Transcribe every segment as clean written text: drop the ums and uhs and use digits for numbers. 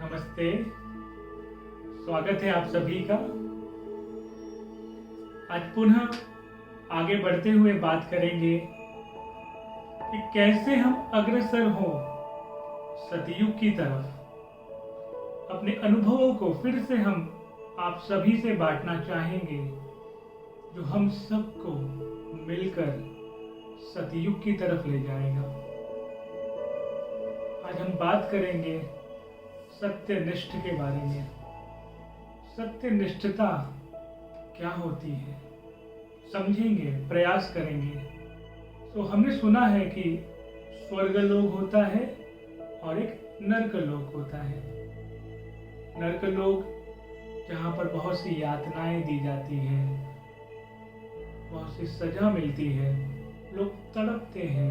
नमस्ते, स्वागत है आप सभी का। आज पुनः आगे बढ़ते हुए बात करेंगे कि कैसे हम अग्रसर हो सतयुग की तरफ। अपने अनुभवों को फिर से हम आप सभी से बांटना चाहेंगे, जो हम सबको मिलकर सतयुग की तरफ ले जाएगा। आज हम बात करेंगे सत्यनिष्ठ के बारे में। सत्यनिष्ठता क्या होती है समझेंगे, प्रयास करेंगे। तो हमने सुना है कि स्वर्गलोक होता है और एक नरकलोक होता है। नरकलोक जहाँ पर बहुत सी यातनाएं दी जाती हैं, बहुत सी सजा मिलती है, लोग तड़पते हैं।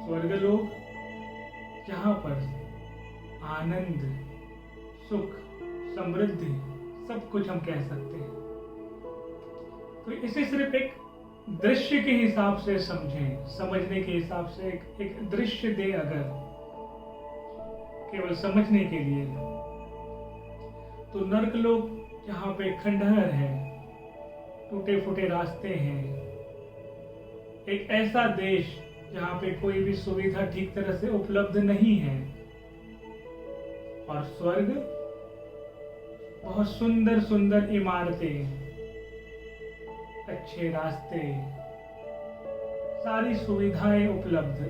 स्वर्गलोक जहाँ पर आनंद, सुख, समृद्धि सब कुछ हम कह सकते हैं। तो इसे सिर्फ एक दृश्य के हिसाब से समझें, समझने के हिसाब से एक दृश्य दे अगर, केवल समझने के लिए, तो नरकलोक जहाँ पे खंडहर है, टूटे फूटे रास्ते हैं, एक ऐसा देश जहाँ पे कोई भी सुविधा ठीक तरह से उपलब्ध नहीं है। और स्वर्ग बहुत सुंदर सुंदर इमारतें, अच्छे रास्ते, सारी सुविधाएं उपलब्ध।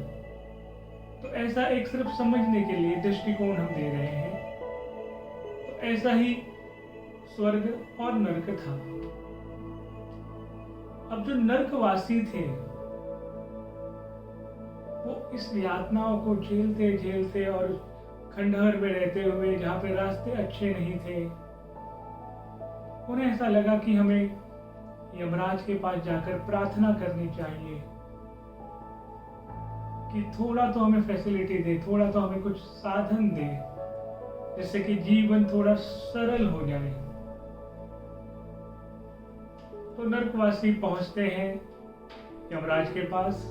तो ऐसा एक सिर्फ समझने के लिए दृष्टिकोण हम दे रहे हैं। तो ऐसा ही स्वर्ग और नरक था। अब जो नरकवासी थे वो इस यातनाओं को झेलते झेलते और खंडहर में रहते हुए, जहाँ पे रास्ते अच्छे नहीं थे, उन्हें ऐसा लगा कि हमें यमराज के पास जाकर प्रार्थना करनी चाहिए कि थोड़ा तो हमें फैसिलिटी दे, थोड़ा तो हमें कुछ साधन दे, जिससे कि जीवन थोड़ा सरल हो जाए। तो नरकवासी पहुंचते हैं यमराज के पास,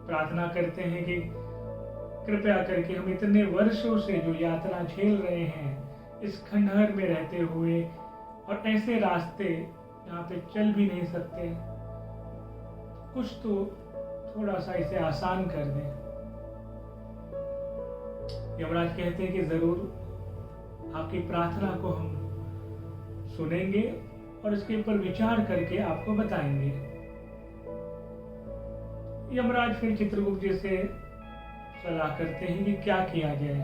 प्रार्थना करते हैं कि कृपया करके हम इतने वर्षों से जो यात्रा झेल रहे हैं, इस खंडहर में रहते हुए और ऐसे रास्ते जहाँ पे चल भी नहीं सकते, कुछ तो थोड़ा सा इसे आसान कर दें। यमराज कहते हैं कि जरूर आपकी प्रार्थना को हम सुनेंगे और इसके ऊपर विचार करके आपको बताएंगे। यमराज फिर चित्रगुप्त जी से सलाह करते हैं कि क्या किया जाए,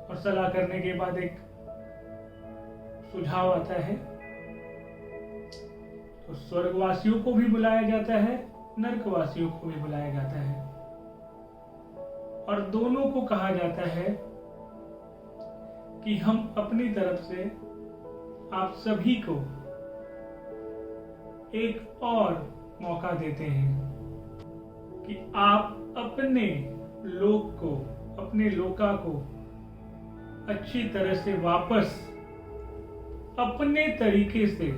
और सलाह करने के बाद एक सुझाव आता है। तो स्वर्गवासियों को भी बुलाया जाता है, नरकवासियों को भी बुलाया जाता है, और दोनों को कहा जाता है कि हम अपनी तरफ से आप सभी को एक और मौका देते हैं कि आप अपने लोक को, अपने लोका को अच्छी तरह से वापस अपने तरीके से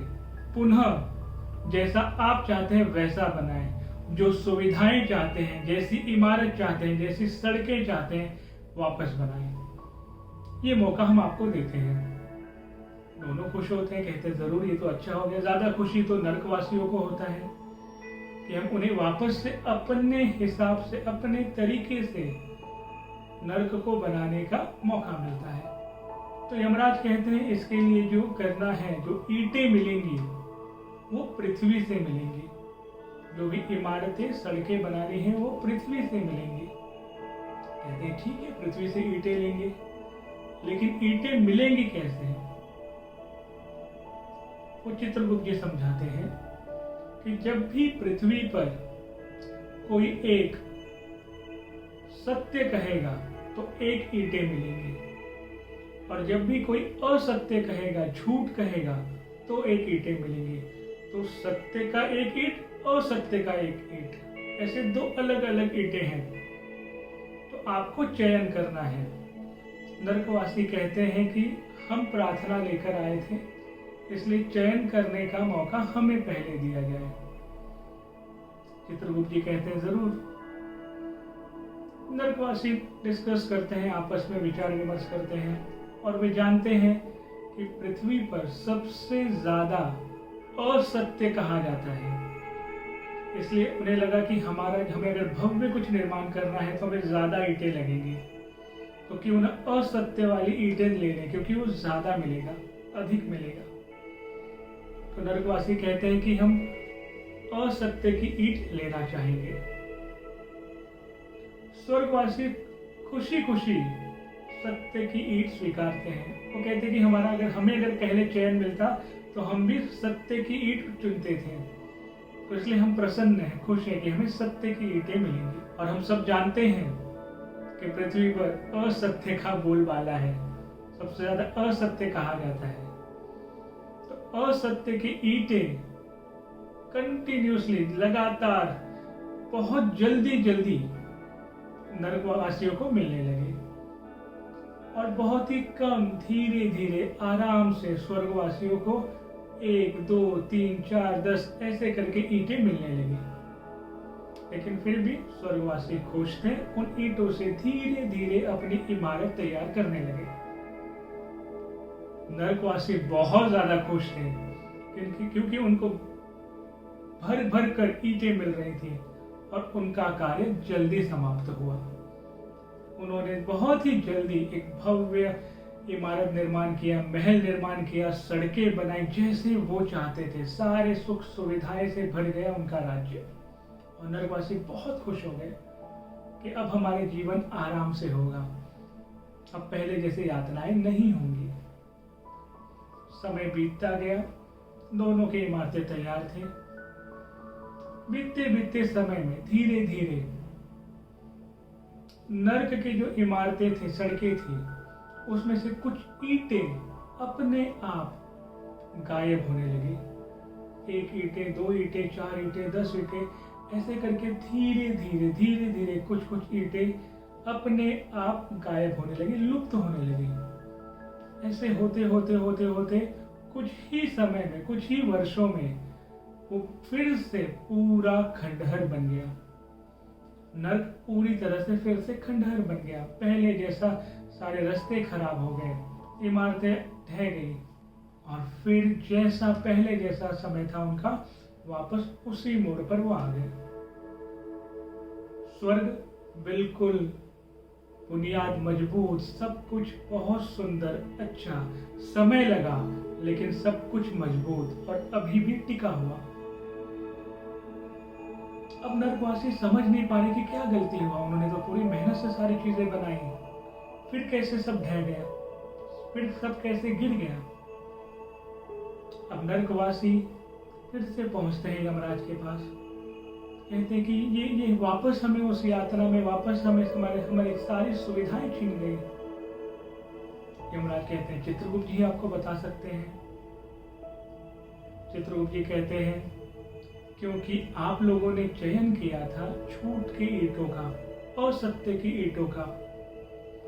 पुनः जैसा आप चाहते हैं वैसा बनाएं। जो सुविधाएं चाहते हैं, जैसी इमारत चाहते हैं, जैसी सड़कें चाहते हैं, वापस बनाएं। ये मौका हम आपको देते हैं। दोनों खुश होते हैं, कहते हैं जरूर ये तो अच्छा हो गया। ज्यादा खुशी तो नरकवासियों को होता है कि हम उन्हें वापस से अपने हिसाब से, अपने तरीके से नरक को बनाने का मौका मिलता है। तो यमराज कहते हैं इसके लिए जो करना है, जो ईंटें मिलेंगी वो पृथ्वी से मिलेंगी, जो भी इमारतें, सड़कें बनानी है वो पृथ्वी से मिलेंगी। कहते हैं ठीक है, पृथ्वी से ईंटें लेंगे, लेकिन ईंटें मिलेंगी कैसे? वो चित्रगुप्त जी समझाते हैं कि जब भी पृथ्वी पर कोई एक सत्य कहेगा तो एक ईंटें मिलेंगी, और जब भी कोई असत्य कहेगा, झूठ कहेगा, तो एक ईंटें मिलेंगी। तो सत्य का एक ईंट, असत्य का एक ईंट, ऐसे दो अलग अलग ईंटें हैं। तो आपको चयन करना है। नरकवासी कहते हैं कि हम प्रार्थना लेकर आए थे, इसलिए चयन करने का मौका हमें पहले दिया जाए। चित्रगुप्त जी कहते हैं जरूर। नरकवासी डिस्कस करते हैं, आपस में विचार विमर्श करते हैं और वे जानते हैं कि पृथ्वी पर सबसे ज्यादा असत्य कहा जाता है। इसलिए उन्हें लगा कि हमें अगर भव्य कुछ निर्माण करना है तो हमें ज्यादा ईंटें लगेंगी, तो क्यों ना असत्य वाली ईंटें ले लें, क्योंकि वो ज्यादा मिलेगा, अधिक मिलेगा। तो नरकवासी कहते हैं कि हम असत्य की ईंट लेना चाहेंगे। स्वर्गवासी खुशी खुशी सत्य की ईंट स्वीकारते हैं। वो कहते हैं कि हमें अगर पहले चयन मिलता तो हम भी सत्य की ईंट चुनते थे, तो इसलिए हम प्रसन्न हैं, खुश हैं कि हमें सत्य की ईंटें मिलेंगी। और हम सब जानते हैं कि पृथ्वी पर असत्य का बोलबाला है, सबसे ज्यादा असत्य कहा जाता है। तो असत्य की ईंटें कंटिन्यूसली, लगातार, बहुत जल्दी जल्दी नरकवासियों को मिलने लगे और बहुत ही कम, धीरे धीरे, आराम से स्वर्गवासियों को 1, 2, 3, 4, 10 ऐसे करके ईंटें मिलने लगी। लेकिन फिर भी स्वर्गवासी खुश थे, उन ईंटों से धीरे धीरे अपनी इमारत तैयार करने लगे। नरकवासी बहुत ज्यादा खुश थे क्योंकि उनको भर भर कर ईंटें मिल रही थी और उनका कार्य जल्दी समाप्त हुआ। उन्होंने बहुत ही जल्दी एक भव्य इमारत निर्माण किया, महल निर्माण किया, सड़कें बनाई, जैसे वो चाहते थे। सारे सुख सुविधाएं से भर गया उनका राज्य और नरकवासी बहुत खुश हो गए कि अब हमारे जीवन आराम से होगा, अब पहले जैसे यातनाएं नहीं होंगी। समय बीतता गया, दोनों की इमारतें तैयार थी। बीतते बीतते समय में धीरे धीरे नर्क की जो इमारतें थी, सड़कें थी, उसमें से कुछ ईंटें अपने आप गायब होने लगी। 1 ईंटें, 2 ईंटें, 4 ईंटें, 10 ईंटें, ऐसे करके धीरे धीरे कुछ ईंटें अपने आप गायब होने लगी, लुप्त होने लगी। ऐसे होते होते कुछ ही समय में, कुछ ही वर्षों में वो फिर से पूरा खंडहर बन गया। नर्क पूरी तरह से फिर से खंडहर बन गया। पहले जैसा सारे रास्ते खराब हो गए, इमारतें ढह गई और फिर जैसा पहले जैसा समय था उनका, वापस उसी मोड़ पर वो आ गए। स्वर्ग बिल्कुल बुनियाद मजबूत, सब कुछ बहुत सुंदर, अच्छा। समय लगा लेकिन सब कुछ मजबूत और अभी भी टिका हुआ। अब नरकवासी समझ नहीं पा रहे कि क्या गलती हुआ। उन्होंने तो पूरी मेहनत से सारी चीजें बनाई, फिर कैसे सब ढह गया, फिर सब कैसे गिर गया। अब नरकवासी फिर से पहुंचते हैं यमराज के पास, कहते हैं कि ये वापस हमें उस यात्रा में वापस हमें हमारी सारी सुविधाएं छीन गई। यमराज कहते हैं चित्रगुप्त जी आपको बता सकते हैं। चित्रगुप्त जी कहते हैं क्योंकि आप लोगों ने चयन किया था झूठ की ईंटों का, असत्य की ईंटों का,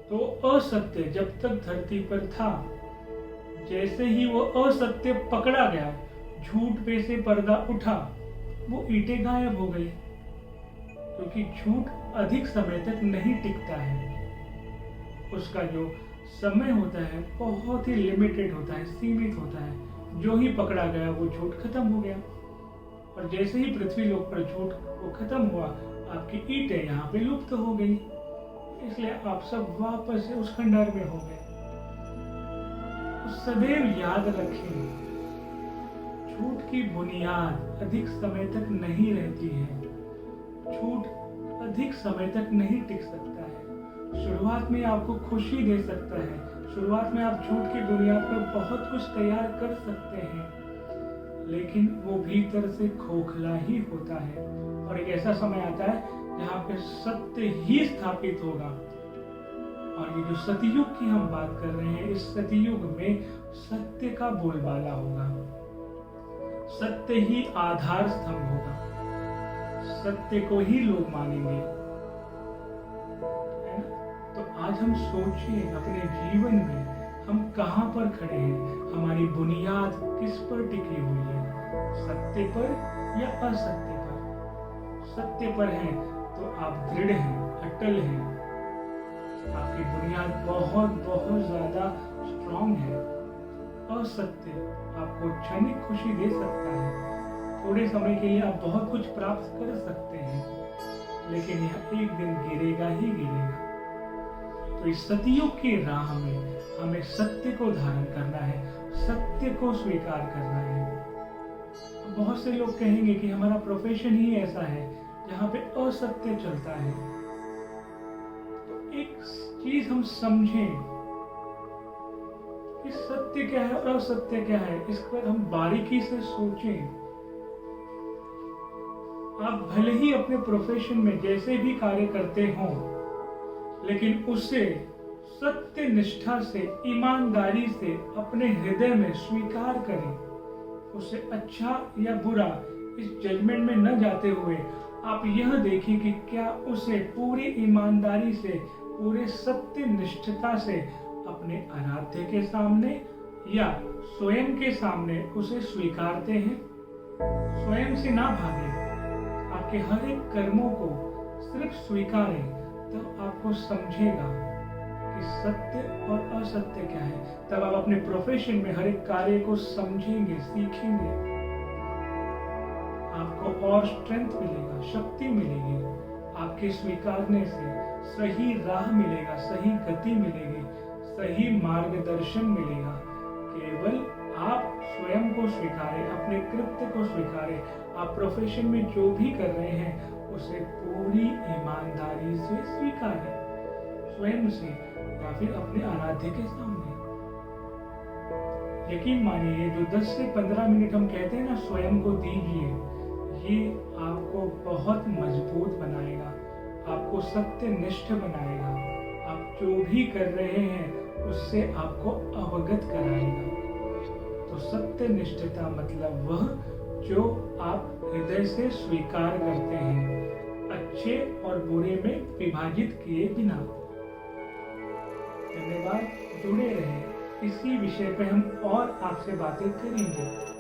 तो असत्य जब तक धरती पर था, जैसे ही वो असत्य पकड़ा गया, झूठ पे से पर्दा उठा, वो ईंटें गायब हो गई। क्योंकि झूठ अधिक समय तक नहीं टिकता है, उसका जो समय होता है बहुत ही लिमिटेड होता है, सीमित होता है। जो ही पकड़ा गया वो झूठ खत्म हो गया। और जैसे ही पृथ्वी लोक पर झूठ वो खत्म हुआ, आपकी ईंटें यहाँ पे लुप्त हो गई, इसलिए आप सब वापस से उस खंडहर में हो गए। तो सदैव याद रखें, झूठ की बुनियाद अधिक समय तक नहीं रहती है, झूठ अधिक समय तक नहीं टिक सकता है। शुरुआत में आपको खुशी दे सकता है, शुरुआत में आप झूठ की बुनियाद पर बहुत कुछ तैयार कर सकते हैं, लेकिन वो भीतर से खोखला ही होता है। और एक ऐसा समय आता है जहाँ पे सत्य ही स्थापित होगा। और ये जो सतयुग की हम बात कर रहे हैं, इस सतयुग में सत्य का बोलबाला होगा, सत्य ही आधार स्तंभ होगा, सत्य को ही लोग मानेंगे, है ना? तो आज हम सोचें अपने जीवन में हम कहाँ पर खड़े हैं, हमारी बुनियाद किस पर टिकी हुई है, सत्य पर या असत्य पर। सत्य पर है तो आप दृढ़ हैं, अटल हैं, आपकी बुनियाद बहुत बहुत ज्यादा स्ट्रांग है। असत्य आपको क्षणिक खुशी दे सकता है, थोड़े समय के लिए आप बहुत कुछ प्राप्त कर सकते हैं, लेकिन यह एक दिन गिरेगा ही गिरेगा। तो इस सतयुग की राह में हमें सत्य को धारण करना है, सत्य को स्वीकार करना है। बहुत से लोग कहेंगे कि हमारा प्रोफेशन ही ऐसा है जहाँ पे असत्य चलता है। तो एक चीज हम समझें कि सत्य क्या है और असत्य क्या है, इस पर हम बारीकी से सोचें। आप भले ही अपने प्रोफेशन में जैसे भी कार्य करते हो, लेकिन उसे सत्य निष्ठा से, ईमानदारी से अपने हृदय में स्वीकार करें। उसे अच्छा या बुरा इस जजमेंट में न जाते हुए आप यह देखें कि क्या उसे पूरी ईमानदारी से, पूरे सत्य निष्ठता से अपने आराध्य के सामने या स्वयं के सामने उसे स्वीकारते हैं। स्वयं से ना भागें, आपके हर एक कर्मों को सिर्फ स्वीकारें, तो आपको समझेगा कि सत्य और असत्य क्या है। तब आप अपने प्रोफेशन में हर एक कार्य को समझेंगे, सीखेंगे। आपको और स्ट्रेंथ मिलेगा, शक्ति मिलेगी। आपके स्वीकारने से सही राह मिलेगा, सही गति मिलेगी, सही मार्गदर्शन मिलेगा। केवल आप स्वयं को स्वीकारें, अपने कृत्य को स्वीकारें। आप प्रोफेशन में जो भी कर रहे हैं उसे पूरी ईमानदारी से स्वीकारें, स्वयं से या फिर अपने आराध्य के सामने। यकीन मानिए, जो 10 से 15 मिनट हम कहते हैं ना स्वयं को दीजिए, ये आपको बहुत मजबूत बनाएगा, आपको सत्यनिष्ठ बनाएगा। आप जो भी कर रहे हैं उससे आपको अवगत कराएगा। तो सत्यनिष्ठता मतलब वह जो आप हृदय से स्वीकार करते हैं, अच्छे और बुरे में विभाजित किए बिना। धन्यवाद, जुड़े रहें। इसी विषय पे हम और आपसे बातें करेंगे।